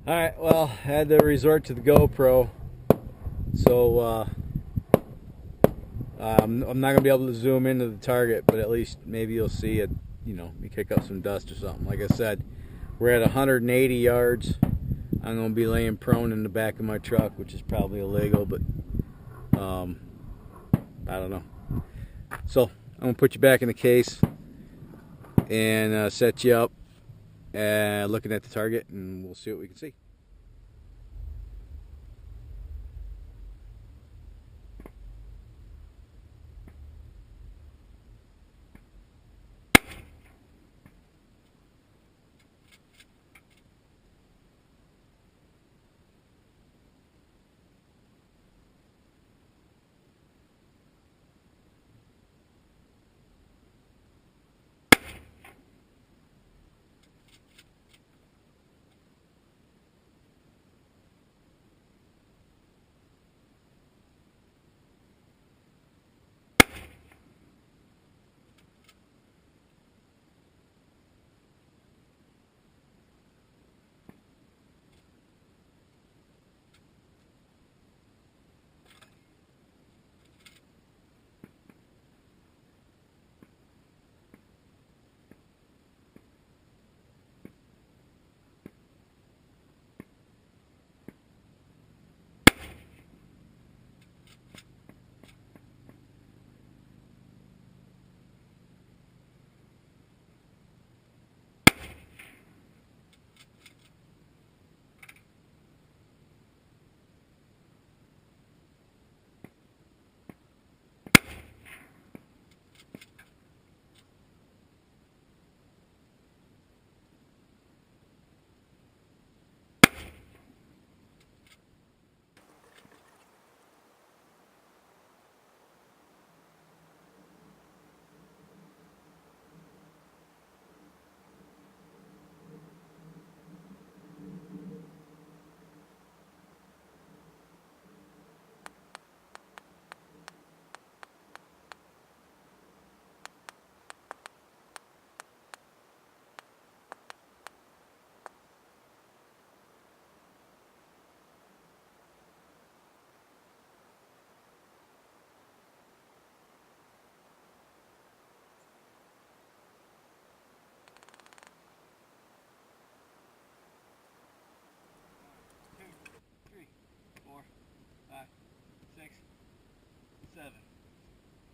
Alright, well, I had to resort to the GoPro, so I'm not going to be able to zoom into the target, but at least maybe you'll see it, you kick up some dust or something. Like I said, we're at 180 yards. I'm going to be laying prone in the back of my truck, which is probably illegal, but I don't know. So I'm going to put you back in the case and set you up looking at the target, and we'll see what we can see.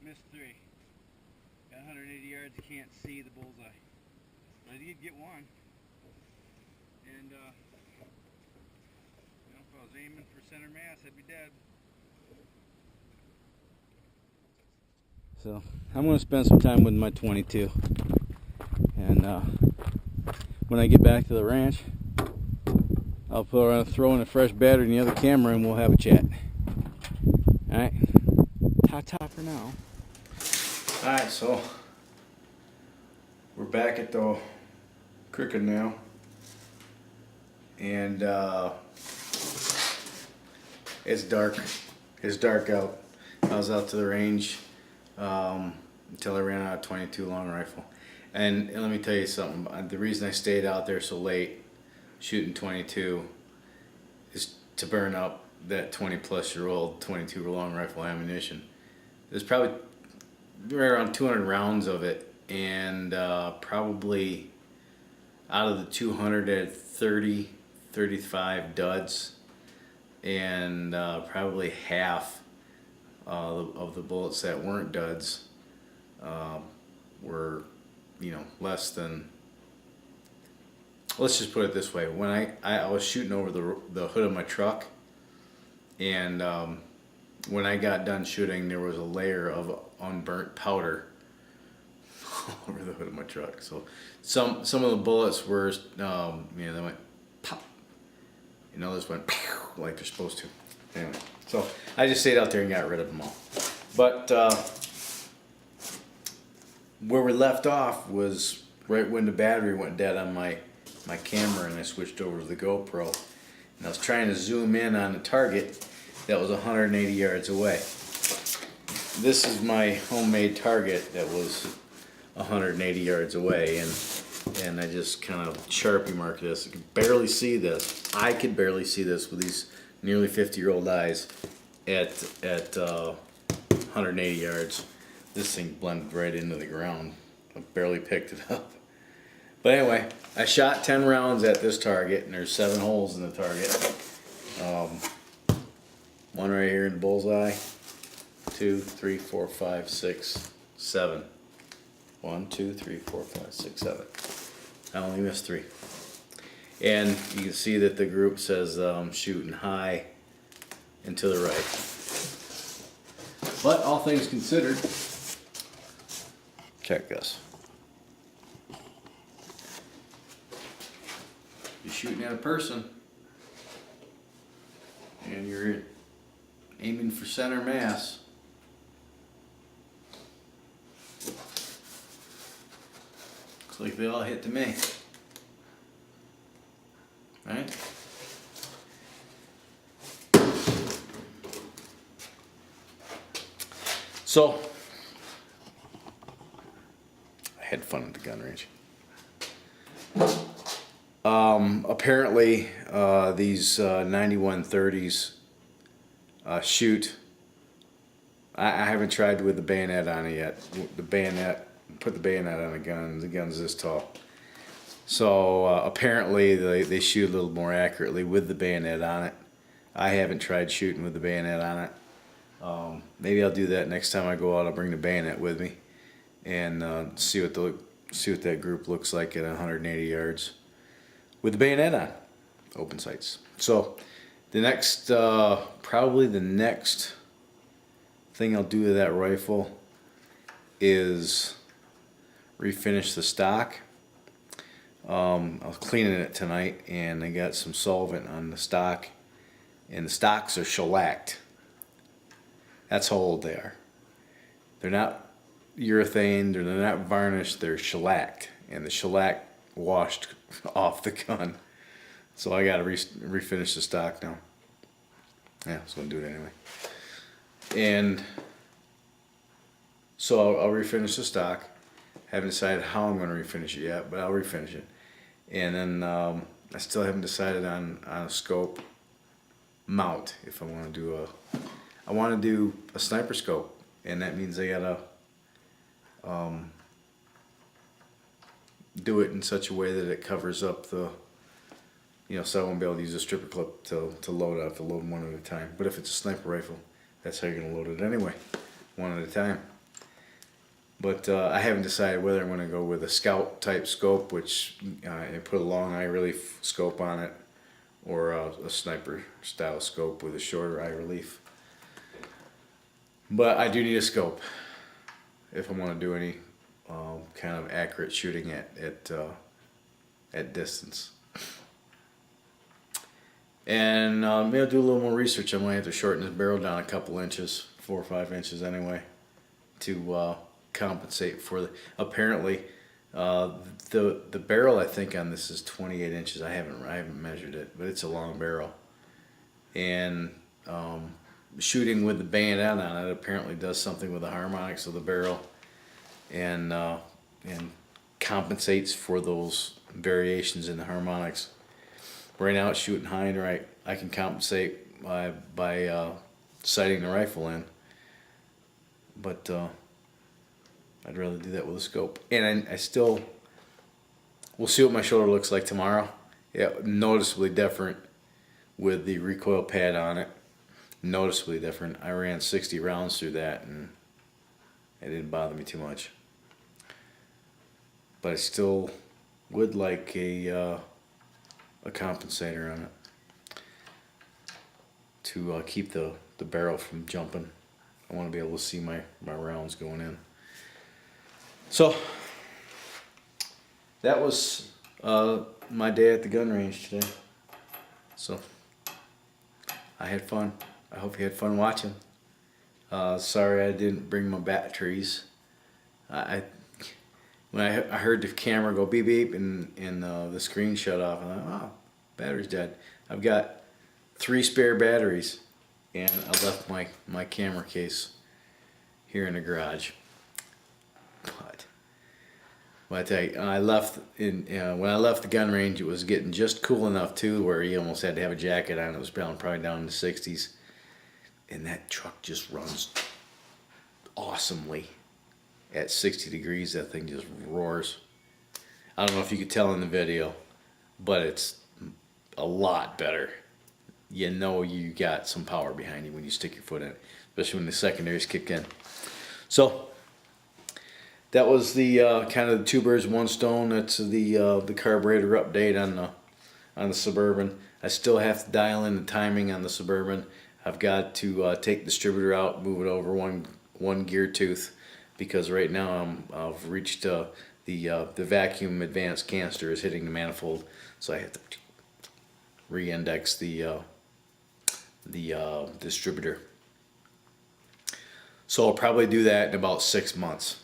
Missed 3. Got 180 yards, you can't see the bullseye. But I did get one. And, if I was aiming for center mass, I'd be dead. So, I'm going to spend some time with my 22. And, when I get back to the ranch, I'll throw in a fresh battery in the other camera and we'll have a chat. Alright? Ta-ta for now. Alright, so we're back at the cricket now, and it's dark. It's dark out. I was out to the range until I ran out of 22 long rifle. And let me tell you something. The reason I stayed out there so late shooting 22 is to burn up that 20-plus-year-old 22 long rifle ammunition. There's probably right around 200 rounds of it, and probably out of the 200 I had 35 duds, and probably half of the bullets that weren't duds were, less than, let's just put it this way. When I was shooting over the hood of my truck, and when I got done shooting, there was a layer of unburnt powder over the hood of my truck. So some of the bullets were, they went pop. Others went pew, like they're supposed to. Anyway, so I just stayed out there and got rid of them all. But where we left off was right when the battery went dead on my camera, and I switched over to the GoPro. And I was trying to zoom in on the target that was 180 yards away. This is my homemade target that was 180 yards away, and and I just kind of Sharpie mark this. You can barely see this. I could barely see this with these nearly 50-year-old eyes at 180 yards. This thing blended right into the ground. I barely picked it up. But anyway, I shot 10 rounds at this target, and there's 7 holes in the target. One right here in the bullseye. 2, 3, 4, 5, 6, 7. 1, 2, 3, 4, 5, 6, 7. I only missed 3. And you can see that the group says shooting high and to the right. But all things considered, check this. You're shooting at a person, and you're aiming for center mass. Looks like they all hit to me. Right? So, I had fun at the gun range. Apparently, these 9130s shoot. I haven't tried with the bayonet on it yet. The bayonet, put the bayonet on the gun. The gun's this tall. So apparently they shoot a little more accurately with the bayonet on it. I haven't tried shooting with the bayonet on it. Maybe I'll do that next time I go out. I'll bring the bayonet with me and see what that group looks like at 180 yards with the bayonet on, open sights. So the next, probably the next thing I'll do with that rifle is refinish the stock. I was cleaning it tonight, and I got some solvent on the stock, and the stocks are shellacked. That's how old they are. They're not urethane, they're not varnished, they're shellacked, and the shellac washed off the gun. So I gotta refinish the stock now. Yeah, I was gonna do it anyway. And so I'll refinish the stock. Haven't decided how I'm gonna refinish it yet, but I'll refinish it. And then I still haven't decided on a scope mount. If I want to do a sniper scope, and that means I gotta do it in such a way that it covers up the, so I won't be able to use a stripper clip to load. I have to load one at a time. But if it's a sniper rifle, that's how you're gonna load it anyway, one at a time. But I haven't decided whether I'm going to go with a scout type scope, which I put a long eye relief scope on it, or a sniper style scope with a shorter eye relief. But I do need a scope if I want to do any kind of accurate shooting at distance. And maybe I'll do a little more research. I might have to shorten this barrel down a couple inches, 4 or 5 inches anyway, to compensate for the, apparently the barrel I think on this is 28 inches. I haven't measured it, but it's a long barrel, and shooting with the bayonet on it apparently does something with the harmonics of the barrel, and compensates for those variations in the harmonics. Right now it's shooting high and right. I can compensate by sighting the rifle in, but I'd rather do that with a scope. And I still, we'll see what my shoulder looks like tomorrow. Yeah, noticeably different with the recoil pad on it. Noticeably different. I ran 60 rounds through that, and it didn't bother me too much. But I still would like a compensator on it to keep the barrel from jumping. I want to be able to see my rounds going in. So that was my day at the gun range today. So I had fun. I hope you had fun watching. Sorry I didn't bring my batteries. When I heard the camera go beep beep and the screen shut off, I thought, oh, battery's dead. I've got 3 spare batteries, and I left my camera case here in the garage. But I tell you, I left when I left the gun range, it was getting just cool enough too, where you almost had to have a jacket on. It was probably down in the 60s, and that truck just runs awesomely. At 60 degrees, that thing just roars. I don't know if you could tell in the video, but it's a lot better. You know you got some power behind you when you stick your foot in it, especially when the secondaries kick in. So that was the kind of the two birds one stone. That's the carburetor update on the Suburban. I still have to dial in the timing on the Suburban. I've got to take the distributor out, move it over one gear tooth, because right now I've reached the vacuum advanced canister is hitting the manifold, so I have to re-index the distributor. So I'll probably do that in about 6 months,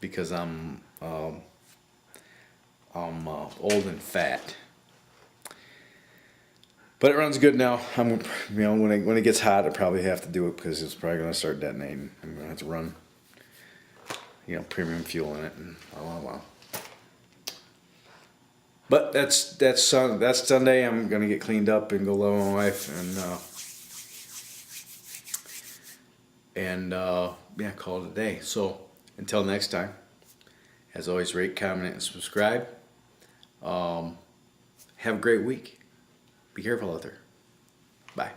because I'm old and fat. But it runs good now. When it gets hot, I probably have to do it, because it's probably going to start detonating. I'm going to have to run, premium fuel in it, and wow. But that's Sunday. I'm gonna get cleaned up and go love my wife, and call it a day. So until next time, as always, rate, comment, and subscribe. Have a great week. Be careful out there. Bye.